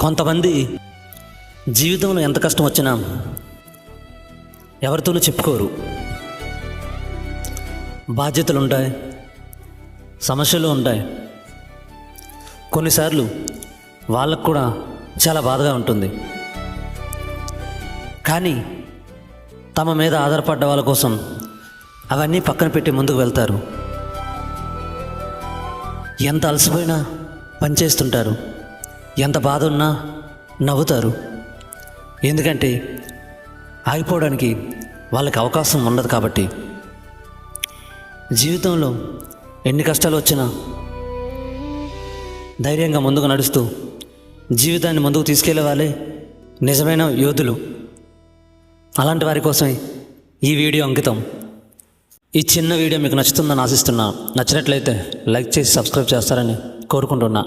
కొంతమంది జీవితంలో ఎంత కష్టం వచ్చినా ఎవరితోనూ చెప్పుకోరు. బాధ్యతలు ఉంటాయి, సమస్యలు ఉంటాయి. కొన్నిసార్లు వాళ్ళకు కూడా చాలా బాధగా ఉంటుంది. కానీ తమ మీద ఆధారపడ్డ వాళ్ళ కోసం అవన్నీ పక్కన పెట్టి ముందుకు వెళ్తారు. ఎంత అలసిపోయినా పనిచేస్తుంటారు, ఎంత బాధ ఉన్నా నవ్వుతారు. ఎందుకంటే ఆగిపోవడానికి వాళ్ళకి అవకాశం ఉండదు కాబట్టి. జీవితంలో ఎన్ని కష్టాలు వచ్చినా ధైర్యంగా ముందుకు నడుస్తూ జీవితాన్ని ముందుకు తీసుకెళ్లే వాళ్ళే నిజమైన యోధులు. అలాంటి వారి కోసం ఈ వీడియో అంకితం. ఈ చిన్న వీడియో మీకు నచ్చుతుందని ఆశిస్తున్నా. నచ్చినట్లయితే లైక్ చేసి సబ్స్క్రైబ్ చేస్తారని కోరుకుంటున్నా.